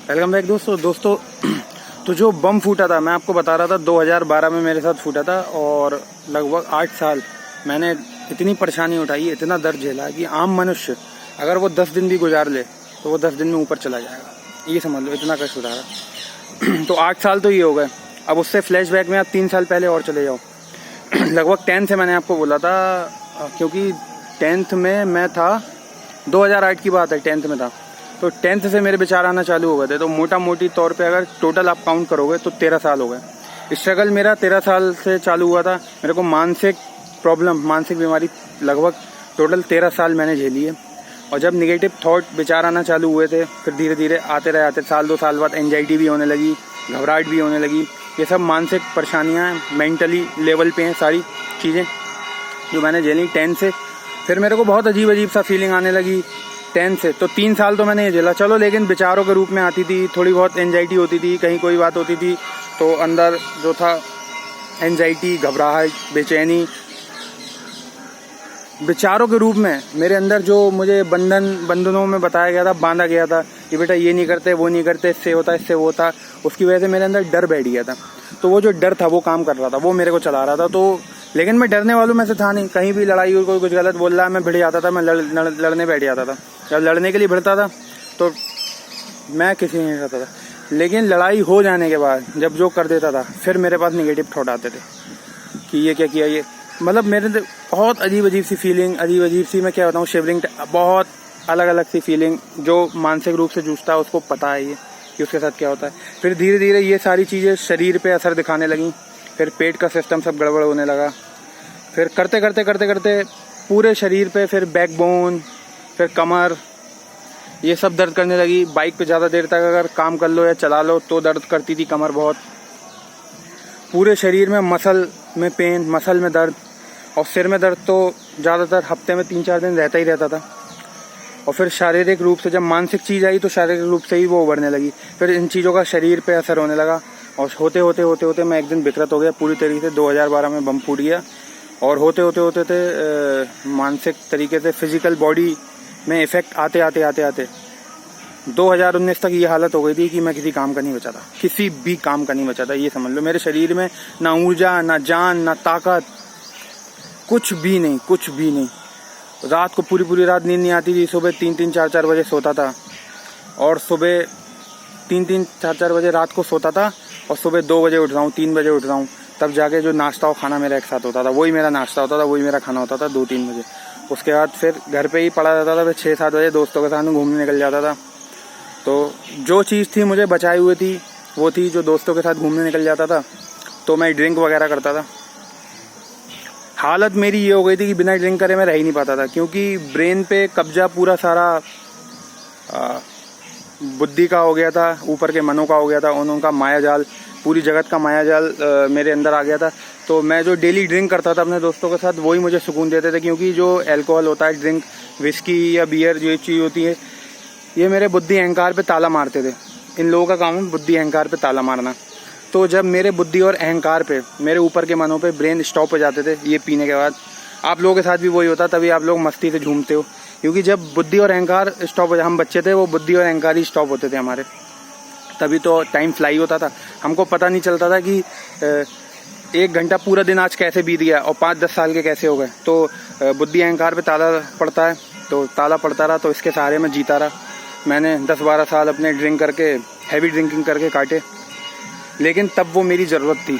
Welcome back दोस्तों तो जो बम फूटा था मैं आपको बता रहा था 2012 में मेरे साथ फूटा था और लगभग 8 साल मैंने इतनी परेशानी उठाई, इतना दर्द झेला कि आम मनुष्य अगर वो 10 दिन भी गुजार ले तो वो 10 दिन में ऊपर चला जाएगा। ये समझ लो, इतना कष्ट उठाया। तो 8 साल तो ये हो गए। अब उससे फ्लैशबैक में आप 3 साल पहले और चले जाओ। लगभग 10th से मैंने आपको बोला था, क्योंकि 10th में मैं था, 2008 की बात है, 10th में था। तो 10th से मेरे विचार आना चालू हो गए थे। तो मोटा मोटी तौर पे अगर टोटल आप काउंट करोगे तो 13 साल हो गए। स्ट्रगल मेरा 13 साल से चालू हुआ था। मेरे को मानसिक प्रॉब्लम, मानसिक बीमारी लगभग टोटल 13 साल मैंने झेली है। और जब निगेटिव थॉट विचार आना चालू हुए थे, फिर धीरे धीरे आते रहे, साल 2 साल बाद एंजाइटी भी होने लगी, घबराहट भी होने लगी। ये सब मानसिक परेशानियाँ मेंटली लेवल पे हैं सारी चीज़ें जो मैंने झेली 10 से। फिर मेरे को बहुत अजीब अजीब सा फीलिंग आने लगी 10 से। तो 3 साल तो मैंने ये झेला, चलो, लेकिन विचारों के रूप में आती थी, थोड़ी बहुत एंजाइटी होती थी, कहीं कोई बात होती थी तो अंदर जो था एंजाइटी, घबराहट, बेचैनी, विचारों के रूप में मेरे अंदर जो मुझे बंधनों में बताया गया था, बांधा गया था कि बेटा ये नहीं करते, वो नहीं करते, इससे होता, इससे वो होता, उसकी वजह से मेरे अंदर डर बैठ गया था। तो वो जो डर था वो काम कर रहा था, वो मेरे को चला रहा था। तो लेकिन मैं डरने वालों में से था नहीं। कहीं भी लड़ाई हुई, कोई कुछ गलत बोल रहा है, मैं भिड़ जाता था, मैं लड़ने बैठ जाता था। जब लड़ने के लिए भिड़ता था तो मैं किसी नहीं करता था। लेकिन लड़ाई हो जाने के बाद जब जो कर देता था, फिर मेरे पास निगेटिव थॉट आते थे कि ये क्या किया, ये मतलब मेरे बहुत अजीब अजीब सी फीलिंग, अजीब अजीब सी, मैं क्या बताऊँ, शिवरिंग, बहुत अलग अलग सी फीलिंग। जो मानसिक रूप से जूझता है उसको पता है ये कि उसके साथ क्या होता है। फिर धीरे धीरे ये सारी चीज़ें शरीर पे असर दिखाने लगी। फिर पेट का सिस्टम सब गड़बड़ होने लगा। फिर करते करते करते करते पूरे शरीर पे, फिर बैकबोन, फिर कमर, ये सब दर्द करने लगी। बाइक पे ज़्यादा देर तक अगर काम कर लो या चला लो तो दर्द करती थी कमर बहुत। पूरे शरीर में मसल में पेन, मसल में दर्द, और सिर में दर्द तो ज़्यादातर हफ्ते में 3-4 दिन रहता ही रहता था। और फिर शारीरिक रूप से जब मानसिक चीज़ आई तो शारीरिक रूप से ही वो उभरने लगी। फिर इन चीज़ों का शरीर पे असर होने लगा और होते होते होते होते मैं एक दिन विकृत हो गया पूरी तरीके से। 2012 में बम फूट गया और होते होते होते होते मानसिक तरीके से फिजिकल बॉडी में इफेक्ट आते आते आते आते 2019 तक ये हालत हो गई थी कि मैं किसी काम का नहीं बचा था, किसी भी काम का नहीं बचा था। ये समझ लो, मेरे शरीर में ना ऊर्जा, ना जान, ना ताकत, कुछ भी नहीं, कुछ भी नहीं। रात को पूरी रात नींद नहीं आती थी। सुबह 3-3, 4-4 बजे सोता था और सुबह 3-3, 4-4 बजे रात को सोता था और सुबह 2 बजे उठ रहा हूँ, 3 बजे उठ रहा हूँ। तब जाके जो नाश्ता और खाना मेरा एक साथ होता था, वही मेरा नाश्ता होता था, वही मेरा खाना होता था 2-3 बजे। उसके बाद फिर घर पे ही पड़ा रहता था। फिर 6-7 बजे दोस्तों के साथ घूमने निकल जाता था। तो जो चीज़ थी मुझे बचाई हुई थी वो थी जो दोस्तों के साथ घूमने निकल जाता था। तो मैं ड्रिंक वगैरह करता था। हालत मेरी ये हो गई थी कि बिना ड्रिंक करे मैं रह ही नहीं पाता था, क्योंकि ब्रेन पे कब्जा पूरा सारा बुद्धि का हो गया था, ऊपर के मनों का हो गया था, उनका मायाजाल, पूरी जगत का मायाजाल मेरे अंदर आ गया था। तो मैं जो डेली ड्रिंक करता था अपने दोस्तों के साथ, वही मुझे सुकून देते थे, क्योंकि जो अल्कोहल होता है, ड्रिंक, विस्की या बियर, जो चीज़ होती है, ये मेरे बुद्धि अहंकार पे ताला मारते थे। इन लोगों का काम है बुद्धि अहंकार पे ताला मारना। तो जब मेरे बुद्धि और अहंकार पे, मेरे ऊपर के मनों पे ब्रेन स्टॉप हो जाते थे ये पीने के बाद, आप लोगों के साथ भी वही होता, तभी आप लोग मस्ती से झूमते हो। क्योंकि जब बुद्धि और अहंकार स्टॉप हो, हम बच्चे थे, वो बुद्धि और अहंकार ही स्टॉप होते थे हमारे, तभी तो टाइम फ्लाई होता था। हमको पता नहीं चलता था कि 1 घंटा पूरा दिन आज कैसे बीत गया और 5-10 साल के कैसे हो गए। तो बुद्धि अहंकार पे ताला पड़ता है, तो ताला पड़ता रहा, तो इसके सहारे में जीता रहा। मैंने 10-12 साल अपने ड्रिंक करके, हैवी ड्रिंकिंग करके काटे। लेकिन तब वो मेरी ज़रूरत थी,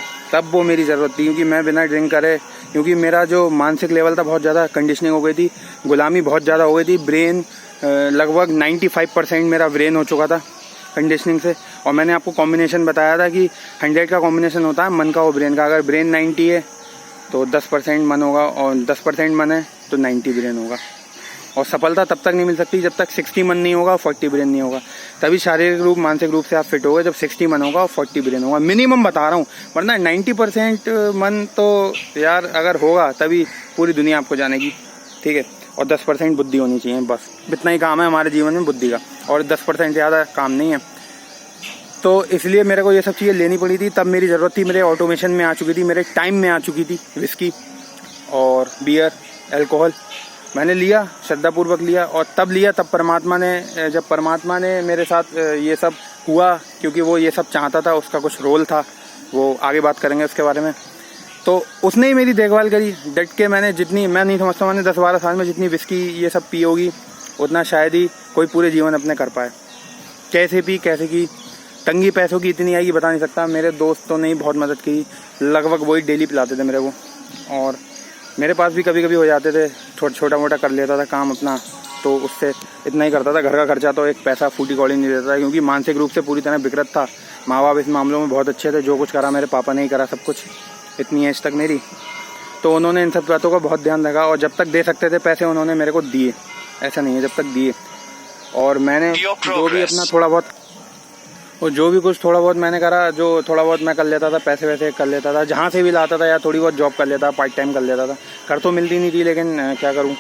क्योंकि मैं बिना ड्रिंक करे, क्योंकि मेरा जो मानसिक लेवल था बहुत ज़्यादा कंडीशनिंग हो गई थी, गुलामी बहुत ज़्यादा हो गई थी। ब्रेन लगभग 95% मेरा ब्रेन हो चुका था कंडीशनिंग से। और मैंने आपको कॉम्बिनेशन बताया था कि 100 का कॉम्बिनेशन होता है मन का और ब्रेन का। अगर ब्रेन 90 है तो 10% मन होगा, और 10% मन है तो 90 ब्रेन होगा। और सफलता तब तक नहीं मिल सकती जब तक 60 मन नहीं होगा, 40 ब्रेन नहीं होगा। तभी शारीरिक रूप, मानसिक रूप से आप फिट होगे जब 60 मन होगा और 40 ब्रेन होगा। मिनिमम बता रहा हूँ, वरना 90% मन तो यार अगर होगा तभी पूरी दुनिया आपको जानेगी, ठीक है। और 10% बुद्धि होनी चाहिए, बस इतना ही काम है हमारे जीवन में बुद्धि का, और 10% ज़्यादा काम नहीं है। तो इसलिए मेरे को ये सब चीज़ें लेनी पड़ी थी। तब मेरी ज़रूरत थी, मेरे ऑटोमेशन में आ चुकी थी, मेरे टाइम में आ चुकी थी विस्की और बियर, अल्कोहल। मैंने लिया, श्रद्धापूर्वक लिया, और तब लिया तब जब परमात्मा ने मेरे साथ ये सब हुआ क्योंकि वो ये सब चाहता था, उसका कुछ रोल था, वो आगे बात करेंगे उसके बारे में। तो उसने ही मेरी देखभाल करी डट के। मैंने जितनी, मैं नहीं समझता मैंने 10-12 साल में जितनी विस्की ये सब पी होगी उतना शायद ही कोई पूरे जीवन अपने कर पाए। कैसे पी, कैसे की, तंगी पैसों की इतनी आएगी बता नहीं सकता। मेरे दोस्तों ने ही बहुत मदद की, लगभग वही डेली पिलाते थे मेरे को। और मेरे पास भी कभी कभी हो जाते थे, छोटा मोटा कर लेता था काम अपना, तो उससे इतना ही करता था। घर का खर्चा तो एक पैसा फूटी कौड़ी नहीं देता था, क्योंकि मानसिक रूप से पूरी तरह बिगड़त था। माँ बाप इस मामलों में बहुत अच्छे थे, जो कुछ करा मेरे पापा ने ही करा सब कुछ, इतनी एज तक मेरी। तो उन्होंने इन सब बातों का बहुत ध्यान रखा, और जब तक दे सकते थे पैसे उन्होंने मेरे को दिए, ऐसा नहीं है, जब तक दिए। और मैंने जो भी अपना थोड़ा बहुत, और जो भी कुछ थोड़ा बहुत मैंने करा, जो थोड़ा बहुत मैं कर लेता था, पैसे वैसे कर लेता था, जहाँ से भी लाता था, या थोड़ी बहुत जॉब कर लेता, पार्ट टाइम कर लेता था। कर तो मिलती नहीं थी, लेकिन क्या करूँ,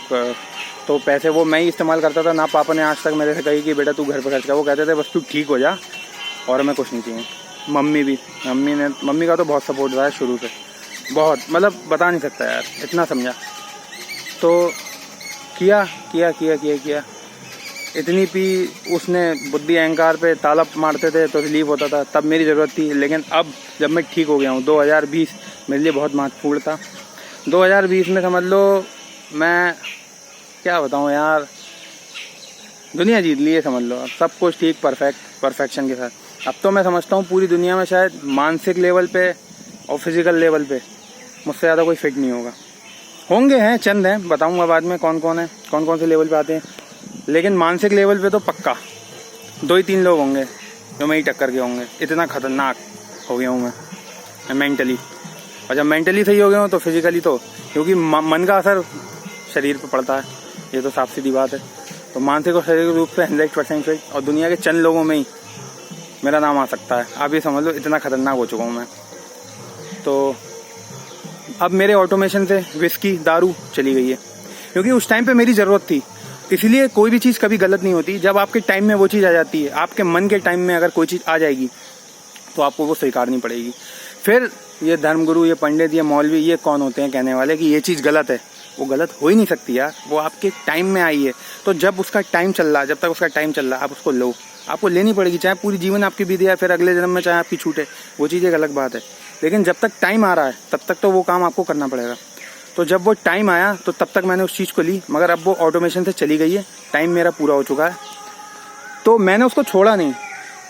तो पैसे वो मैं ही इस्तेमाल करता था। ना पापा ने आज तक मेरे से कही कि बेटा तू घर पर खर्च कर, वो कहते थे बस तू ठीक हो जा, और हमें कुछ नहीं चाहिए। मम्मी का तो बहुत सपोर्ट रहा है शुरू से, बहुत, मतलब बता नहीं सकता यार, इतना समझा। तो किया इतनी पी, उसने बुद्धि अहंकार पे ताला मारते थे तो रिलीफ होता था, तब मेरी ज़रूरत थी। लेकिन अब जब मैं ठीक हो गया हूँ, 2020 मेरे लिए बहुत महत्वपूर्ण था। 2020 में समझ लो, मैं क्या बताऊँ यार, दुनिया जीत ली है समझ लो। अब सब कुछ ठीक, परफेक्शन के साथ। अब तो मैं समझता हूँ पूरी दुनिया में शायद मानसिक लेवल पे और फिजिकल लेवल पे मुझसे ज़्यादा कोई फिट नहीं होंगे, हैं चंद हैं, बताऊँगा बाद में कौन कौन से लेवल पे आते हैं। लेकिन मानसिक लेवल पे तो पक्का 2 ही 3 लोग होंगे जो मैं ही टक्कर के होंगे। इतना खतरनाक हो गया हूँ मैं मेंटली। और जब मेंटली सही हो गया हूँ तो फिजिकली तो, क्योंकि मन का असर शरीर पे पड़ता है, ये तो साफ सीधी बात है। तो मानसिक और शारीरिक रूप से 100% फिट, और दुनिया के चंद लोगों में ही मेरा नाम आ सकता है। आप ये समझ लो, इतना खतरनाक हो चुका हूँ मैं। तो अब मेरे ऑटोमेशन से विस्की, दारू चली गई है, क्योंकि उस टाइम पे मेरी ज़रूरत थी। इसलिए कोई भी चीज़ कभी गलत नहीं होती। जब आपके टाइम में वो चीज़ आ जाती है, आपके मन के टाइम में अगर कोई चीज़ आ जाएगी तो आपको वो स्वीकारनी पड़ेगी। फिर ये धर्मगुरु, ये पंडित, ये मौलवी, ये कौन होते हैं कहने वाले कि ये चीज़ गलत है? वो गलत हो ही नहीं सकती यार, वो आपके टाइम में आई है। तो जब उसका टाइम चल रहा है, जब तक उसका टाइम चल रहा है, आप उसको लो, आपको लेनी पड़ेगी, चाहे पूरी जीवन आपकी बीते या फिर अगले जन्म में चाहे आपकी छूटे, वो चीज़ एक अलग बात है। लेकिन जब तक टाइम आ रहा है तब तक तो वो काम आपको करना पड़ेगा। तो जब वो टाइम आया तो तब तक मैंने उस चीज़ को ली, मगर अब वो ऑटोमेशन से चली गई है, टाइम मेरा पूरा हो चुका है। तो मैंने उसको छोड़ा नहीं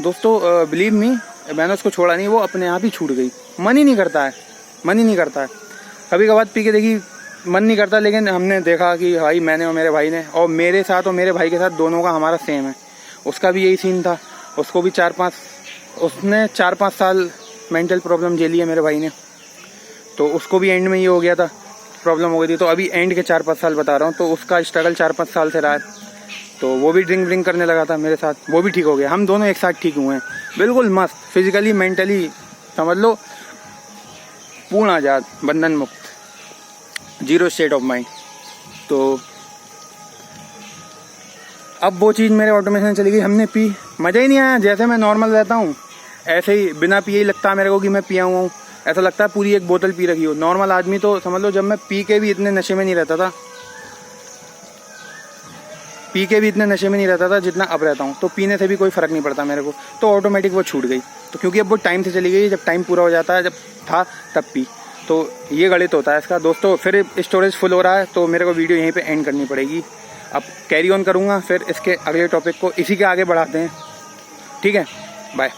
दोस्तों, बिलीव मी, मैंने उसको छोड़ा नहीं, वो अपने आप ही छूट गई। मन ही नहीं करता है। कभी कभार पी के देखी, मन नहीं करता, लेकिन हमने देखा कि भाई, मैंने और मेरे भाई ने, और मेरे साथ और मेरे भाई के साथ दोनों का हमारा सेम है। उसका भी यही सीन था, उसको भी 4-5 साल मेंटल प्रॉब्लम झेली है मेरे भाई ने। तो उसको भी एंड में ये हो गया था, प्रॉब्लम हो गई थी। तो अभी एंड के 4-5 साल बता रहा हूँ, तो उसका स्ट्रगल 4-5 साल से रहा है। तो वो भी ड्रिंक करने लगा था मेरे साथ, वो भी ठीक हो गया। हम दोनों एक साथ ठीक हुए हैं, बिल्कुल मस्त, फिजिकली मेंटली समझ लो पूर्ण आज़ाद, बंधन मुक्त, 0 स्टेट ऑफ माइंड। तो अब वो चीज़ मेरे ऑटोमेशन चली गई। हमने पी, मज़ा ही नहीं आया। जैसे मैं नॉर्मल रहता हूँ ऐसे ही बिना पिए ही लगता है मेरे को कि मैं पिया हुआ हूँ। ऐसा लगता है पूरी एक बोतल पी रखी हो। नॉर्मल आदमी तो समझ लो, जब मैं पी के भी इतने नशे में नहीं रहता था जितना अब रहता हूँ। तो पीने से भी कोई फ़र्क नहीं पड़ता मेरे को, तो ऑटोमेटिक वो छूट गई। तो क्योंकि अब वो टाइम से चली गई, जब टाइम पूरा हो जाता है, जब था तब पी, तो ये गणित होता है इसका दोस्तों। फिर स्टोरेज फुल हो रहा है, तो मेरे को वीडियो यहीं पे एंड करनी पड़ेगी। अब कैरी ऑन करूँगा, फिर इसके अगले टॉपिक को इसी के आगे बढ़ाते हैं, ठीक है? बाय।